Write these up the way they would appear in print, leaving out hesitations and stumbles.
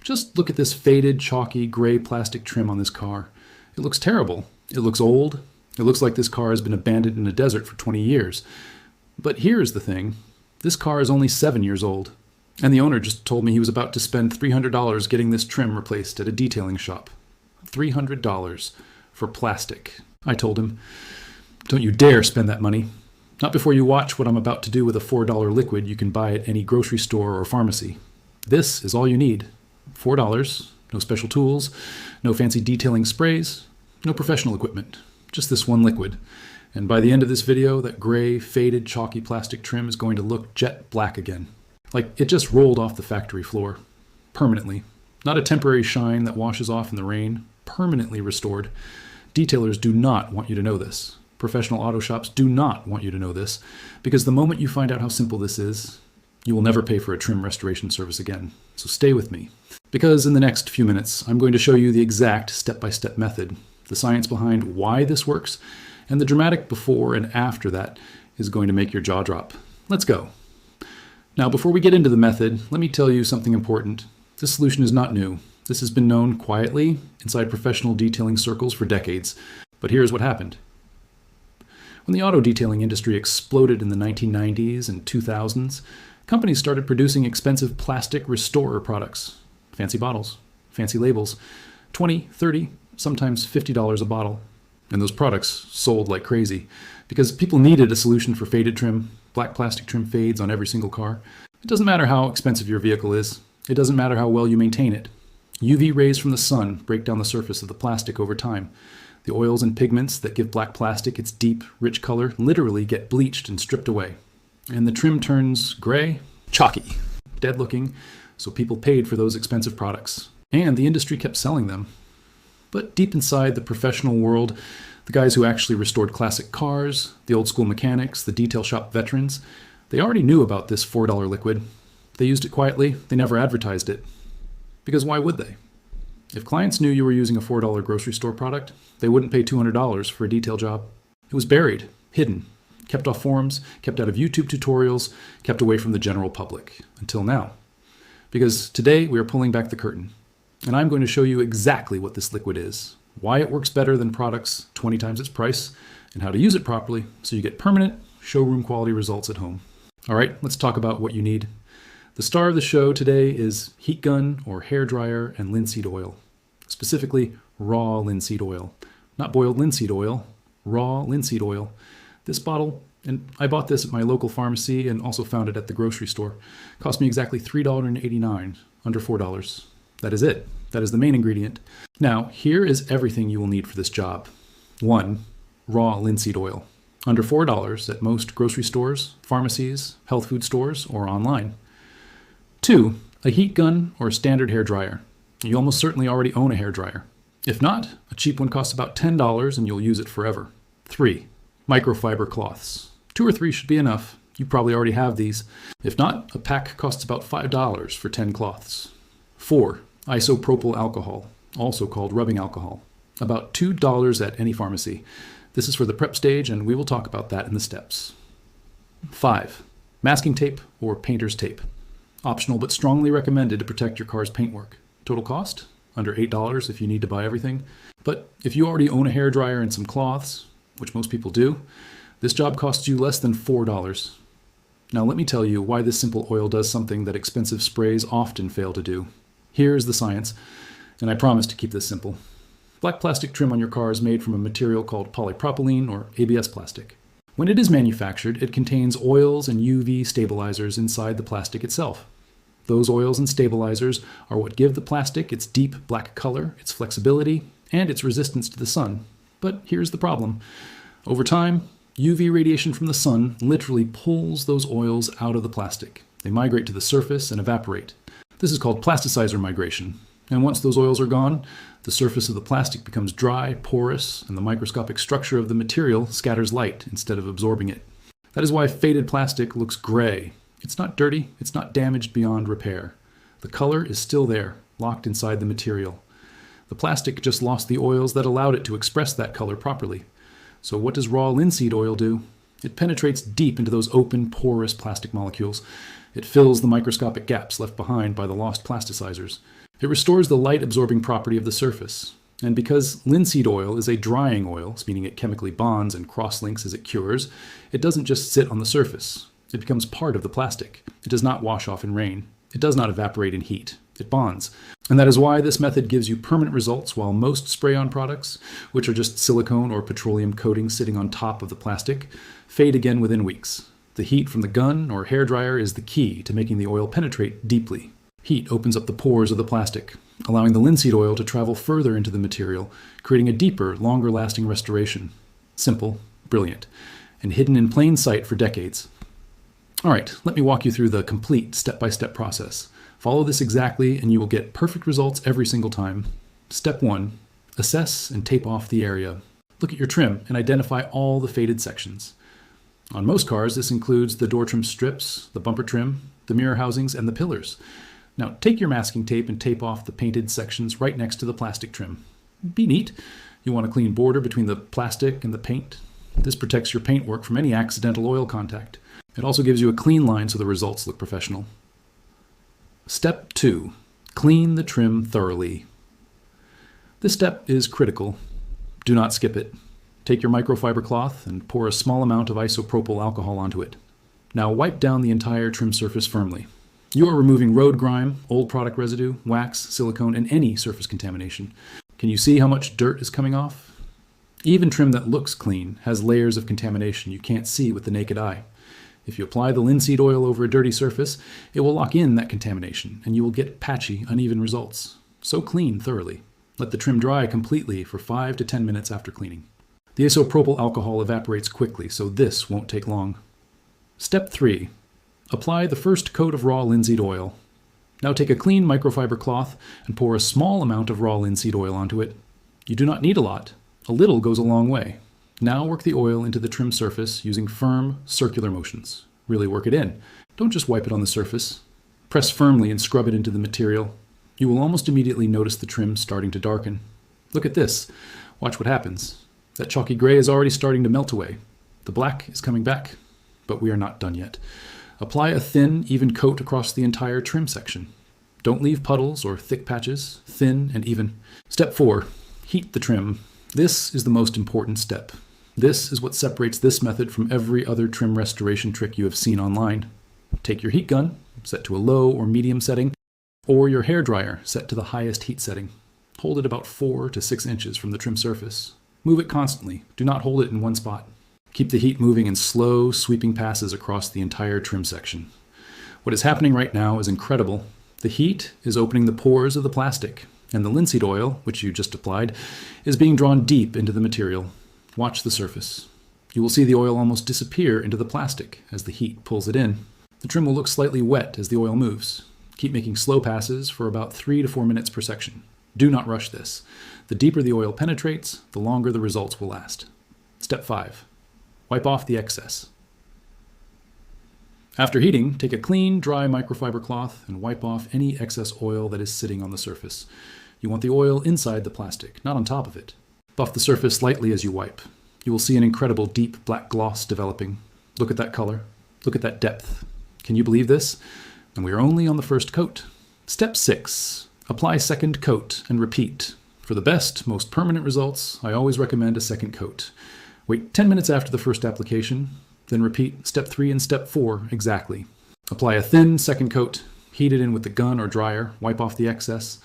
Just look at this faded, chalky, gray plastic trim on this car. It looks terrible. It looks old. It looks like this car has been abandoned in a desert for 20 years. But here's the thing. This car is only 7 years old. And the owner just told me he was about to spend $300 getting this trim replaced at a detailing shop. $300 for plastic. I told him, don't you dare spend that money. Not before you watch what I'm about to do with a $4 liquid you can buy at any grocery store or pharmacy. This is all you need. $4, no special tools, no fancy detailing sprays, no professional equipment. Just this one liquid. And by the end of this video, that gray, faded, chalky plastic trim is going to look jet black again. Like it just rolled off the factory floor. Permanently. Not a temporary shine that washes off in the rain. Permanently restored. Detailers do not want you to know this. Professional auto shops do not want you to know this, because the moment you find out how simple this is, you will never pay for a trim restoration service again. So stay with me. Because in the next few minutes, I'm going to show you the exact step-by-step method, the science behind why this works, and the dramatic before and after that is going to make your jaw drop. Let's go. Now, before we get into the method, let me tell you something important. This solution is not new. This has been known quietly inside professional detailing circles for decades. But here's what happened. When the auto detailing industry exploded in the 1990s and 2000s, companies started producing expensive plastic restorer products. Fancy bottles, fancy labels, $20, $30, sometimes $50 a bottle. And those products sold like crazy because people needed a solution for faded trim. Black plastic trim fades on every single car. It doesn't matter how expensive your vehicle is. It doesn't matter how well you maintain it. UV rays from the sun break down the surface of the plastic over time. The oils and pigments that give black plastic its deep, rich color literally get bleached and stripped away. And the trim turns gray, chalky, dead looking, so people paid for those expensive products. And the industry kept selling them. But deep inside the professional world, the guys who actually restored classic cars, the old school mechanics, the detail shop veterans, they already knew about this $4 liquid. They used it quietly, they never advertised it. Because why would they? If clients knew you were using a $4 grocery store product, they wouldn't pay $200 for a detail job. It was buried, hidden, kept off forums, kept out of YouTube tutorials, kept away from the general public, until now. Because today we are pulling back the curtain, and I'm going to show you exactly what this liquid is, why it works better than products 20 times its price, and how to use it properly so you get permanent, showroom quality results at home. All right, let's talk about what you need. The star of the show today is heat gun or hair dryer and linseed oil. Specifically, raw linseed oil. Not boiled linseed oil, raw linseed oil. This bottle, and I bought this at my local pharmacy and also found it at the grocery store, cost me exactly $3.89, under $4. That is it. That is the main ingredient. Now, here is everything you will need for this job. 1. Raw linseed oil. Under $4 at most grocery stores, pharmacies, health food stores, or online. 2. A heat gun or a standard hair dryer. You almost certainly already own a hair dryer. If not, a cheap one costs about $10 and you'll use it forever. 3. Microfiber cloths. 2 or 3 should be enough. You probably already have these. If not, a pack costs about $5 for 10 cloths. 4. Isopropyl alcohol, also called rubbing alcohol. About $2 at any pharmacy. This is for the prep stage and we will talk about that in the steps. 5. Masking tape or painter's tape. Optional but strongly recommended to protect your car's paintwork. Total cost? Under $8 if you need to buy everything. But if you already own a hair dryer and some cloths, which most people do, this job costs you less than $4. Now let me tell you why this simple oil does something that expensive sprays often fail to do. Here's the science, and I promise to keep this simple. Black plastic trim on your car is made from a material called polypropylene or ABS plastic. When it is manufactured, it contains oils and UV stabilizers inside the plastic itself. Those oils and stabilizers are what give the plastic its deep black color, its flexibility, and its resistance to the sun. But here's the problem. Over time, UV radiation from the sun literally pulls those oils out of the plastic. They migrate to the surface and evaporate. This is called plasticizer migration. And once those oils are gone, the surface of the plastic becomes dry, porous, and the microscopic structure of the material scatters light instead of absorbing it. That is why faded plastic looks gray. It's not dirty, it's not damaged beyond repair. The color is still there, locked inside the material. The plastic just lost the oils that allowed it to express that color properly. So what does raw linseed oil do? It penetrates deep into those open, porous plastic molecules. It fills the microscopic gaps left behind by the lost plasticizers. It restores the light-absorbing property of the surface. And because linseed oil is a drying oil, meaning it chemically bonds and cross-links as it cures, it doesn't just sit on the surface. It becomes part of the plastic. It does not wash off in rain. It does not evaporate in heat. It bonds. And that is why this method gives you permanent results, while most spray-on products, which are just silicone or petroleum coating sitting on top of the plastic, fade again within weeks. The heat from the gun or hairdryer is the key to making the oil penetrate deeply. Heat opens up the pores of the plastic, allowing the linseed oil to travel further into the material, creating a deeper, longer-lasting restoration. Simple, brilliant, and hidden in plain sight for decades. All right, let me walk you through the complete step-by-step process. Follow this exactly and you will get perfect results every single time. Step 1. Assess and tape off the area. Look at your trim and identify all the faded sections. On most cars, this includes the door trim strips, the bumper trim, the mirror housings, and the pillars. Now, take your masking tape and tape off the painted sections right next to the plastic trim. Be neat. You want a clean border between the plastic and the paint. This protects your paintwork from any accidental oil contact. It also gives you a clean line so the results look professional. Step 2. Clean the trim thoroughly. This step is critical. Do not skip it. Take your microfiber cloth and pour a small amount of isopropyl alcohol onto it. Now wipe down the entire trim surface firmly. You are removing road grime, old product residue, wax, silicone, and any surface contamination. Can you see how much dirt is coming off? Even trim that looks clean has layers of contamination you can't see with the naked eye. If you apply the linseed oil over a dirty surface, it will lock in that contamination, and you will get patchy, uneven results. So clean thoroughly. Let the trim dry completely for 5 to 10 minutes after cleaning. The isopropyl alcohol evaporates quickly, so this won't take long. Step 3. Apply the first coat of raw linseed oil. Now take a clean microfiber cloth and pour a small amount of raw linseed oil onto it. You do not need a lot. A little goes a long way. Now work the oil into the trim surface using firm, circular motions. Really work it in. Don't just wipe it on the surface. Press firmly and scrub it into the material. You will almost immediately notice the trim starting to darken. Look at this. Watch what happens. That chalky gray is already starting to melt away. The black is coming back, but we are not done yet. Apply a thin, even coat across the entire trim section. Don't leave puddles or thick patches, thin and even. Step 4. Heat the trim. This is the most important step. This is what separates this method from every other trim restoration trick you have seen online. Take your heat gun, set to a low or medium setting, or your hairdryer set to the highest heat setting. Hold it about 4 to 6 inches from the trim surface. Move it constantly. Do not hold it in one spot. Keep the heat moving in slow, sweeping passes across the entire trim section. What is happening right now is incredible. The heat is opening the pores of the plastic, and the linseed oil, which you just applied, is being drawn deep into the material. Watch the surface. You will see the oil almost disappear into the plastic as the heat pulls it in. The trim will look slightly wet as the oil moves. Keep making slow passes for about 3 to 4 minutes per section. Do not rush this. The deeper the oil penetrates, the longer the results will last. Step 5. Wipe off the excess. After heating, take a clean, dry microfiber cloth and wipe off any excess oil that is sitting on the surface. You want the oil inside the plastic, not on top of it. Buff the surface lightly as you wipe. You will see an incredible deep black gloss developing. Look at that color. Look at that depth. Can you believe this? And we are only on the first coat. Step 6. Apply second coat and repeat. For the best, most permanent results, I always recommend a second coat. Wait 10 minutes after the first application, then repeat step 3 and step 4 exactly. Apply a thin second coat, heat it in with the gun or dryer, wipe off the excess.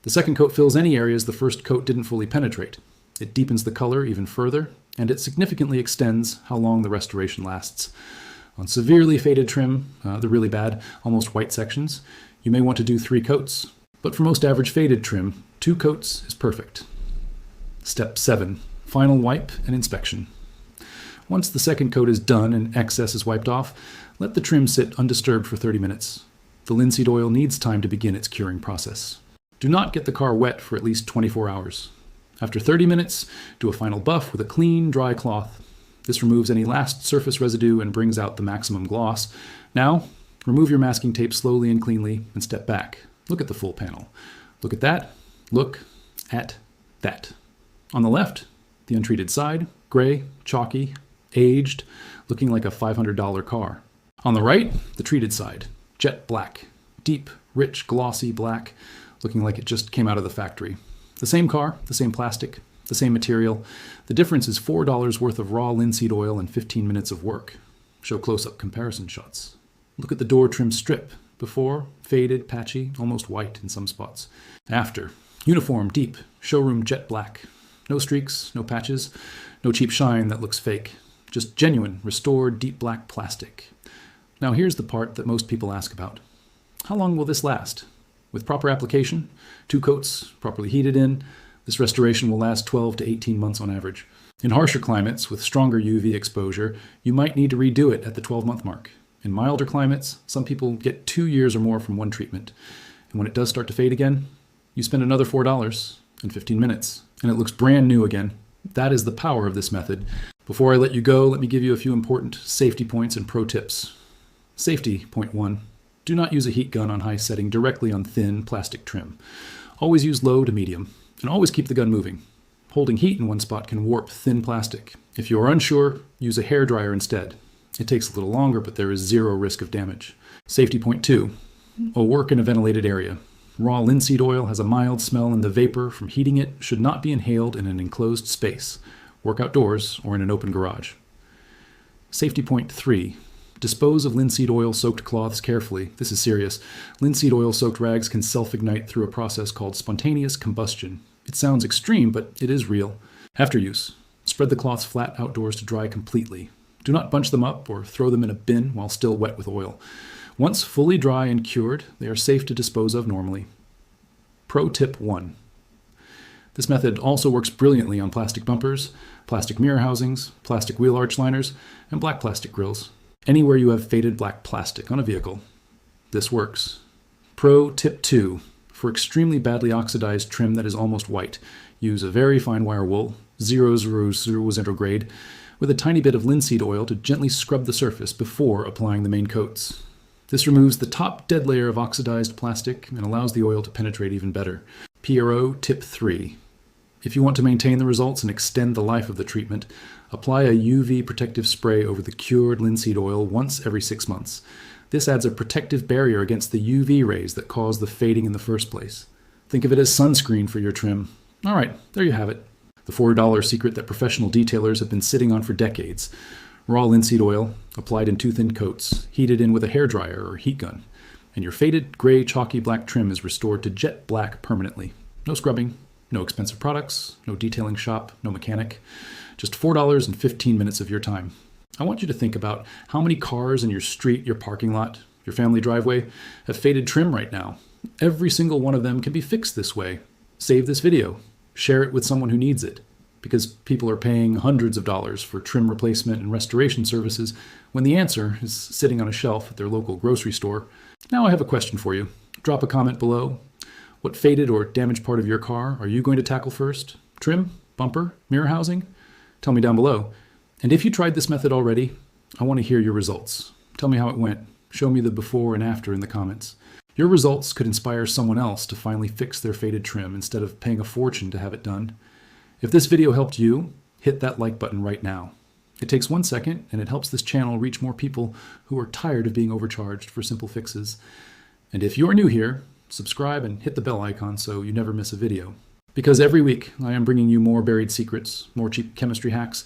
The second coat fills any areas the first coat didn't fully penetrate. It deepens the color even further, and it significantly extends how long the restoration lasts. On severely faded trim, the really bad, almost white sections, you may want to do 3 coats. But for most average faded trim, 2 coats is perfect. Step 7. Final wipe and inspection. Once the second coat is done and excess is wiped off, let the trim sit undisturbed for 30 minutes. The linseed oil needs time to begin its curing process. Do not get the car wet for at least 24 hours. After 30 minutes, do a final buff with a clean, dry cloth. This removes any last surface residue and brings out the maximum gloss. Now, remove your masking tape slowly and cleanly and step back. Look at the full panel. Look at that. Look at that. On the left, the untreated side, gray, chalky, aged, looking like a $500 car. On the right, the treated side, jet black, deep, rich, glossy black, looking like it just came out of the factory. The same car, the same plastic, the same material. The difference is $4 worth of raw linseed oil and 15 minutes of work. Show close-up comparison shots. Look at the door trim strip. Before, faded, patchy, almost white in some spots. After, uniform, deep, showroom jet black. No streaks, no patches, no cheap shine that looks fake. Just genuine, restored, deep black plastic. Now here's the part that most people ask about. How long will this last? With proper application, 2 coats, properly heated in, this restoration will last 12 to 18 months on average. In harsher climates with stronger UV exposure, you might need to redo it at the 12-month mark. In milder climates, some people get 2 years or more from one treatment. And when it does start to fade again, you spend another $4 in 15 minutes, and it looks brand new again. That is the power of this method. Before I let you go, let me give you a few important safety points and pro tips. Safety, point 1. Do not use a heat gun on high setting directly on thin plastic trim. Always use low to medium, and always keep the gun moving. Holding heat in one spot can warp thin plastic. If you are unsure, use a hairdryer instead. It takes a little longer, but there is 0 risk of damage. Safety point 2. Work in a ventilated area. Raw linseed oil has a mild smell, and the vapor from heating it should not be inhaled in an enclosed space. Work outdoors or in an open garage. Safety point 3. Dispose of linseed oil-soaked cloths carefully. This is serious. Linseed oil-soaked rags can self-ignite through a process called spontaneous combustion. It sounds extreme, but it is real. After use, spread the cloths flat outdoors to dry completely. Do not bunch them up or throw them in a bin while still wet with oil. Once fully dry and cured, they are safe to dispose of normally. Pro tip 1. This method also works brilliantly on plastic bumpers, plastic mirror housings, plastic wheel arch liners, and black plastic grills. Anywhere you have faded black plastic on a vehicle, this works. Pro tip 2. For extremely badly oxidized trim that is almost white, use a very fine wire wool, 000 grade, with a tiny bit of linseed oil to gently scrub the surface before applying the main coats. This removes the top dead layer of oxidized plastic and allows the oil to penetrate even better. PRO tip 3. If you want to maintain the results and extend the life of the treatment, apply a UV protective spray over the cured linseed oil once every 6 months. This adds a protective barrier against the UV rays that cause the fading in the first place. Think of it as sunscreen for your trim. All right, there you have it. The $4 secret that professional detailers have been sitting on for decades. Raw linseed oil, applied in 2 thin coats, heated in with a hairdryer or heat gun, and your faded gray chalky black trim is restored to jet black permanently. No scrubbing, no expensive products, no detailing shop, no mechanic. Just $4 and 15 minutes of your time. I want you to think about how many cars in your street, your parking lot, your family driveway have faded trim right now. Every single one of them can be fixed this way. Save this video. Share it with someone who needs it, because people are paying hundreds of dollars for trim replacement and restoration services when the answer is sitting on a shelf at their local grocery store. Now I have a question for you. Drop a comment below. What faded or damaged part of your car are you going to tackle first? Trim? Bumper? Mirror housing? Tell me down below. And if you tried this method already, I want to hear your results. Tell me how it went. Show me the before and after in the comments. Your results could inspire someone else to finally fix their faded trim instead of paying a fortune to have it done. If this video helped you, hit that like button right now. It takes 1 second, and it helps this channel reach more people who are tired of being overcharged for simple fixes. And if you're new here, subscribe and hit the bell icon so you never miss a video. Because every week I am bringing you more buried secrets, more cheap chemistry hacks,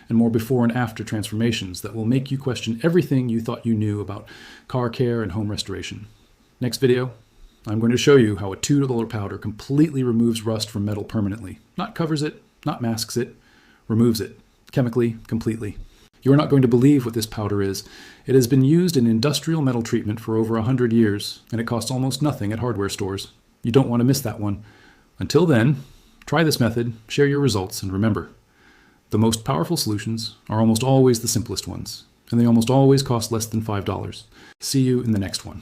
and more before and after transformations that will make you question everything you thought you knew about car care and home restoration. Next video, I'm going to show you how a $2 powder completely removes rust from metal permanently. Not covers it, not masks it, removes it, chemically, completely. You are not going to believe what this powder is. It has been used in industrial metal treatment for over 100 years, and it costs almost nothing at hardware stores. You don't want to miss that one. Until then, try this method, share your results, and remember, the most powerful solutions are almost always the simplest ones, and they almost always cost less than $5. See you in the next one.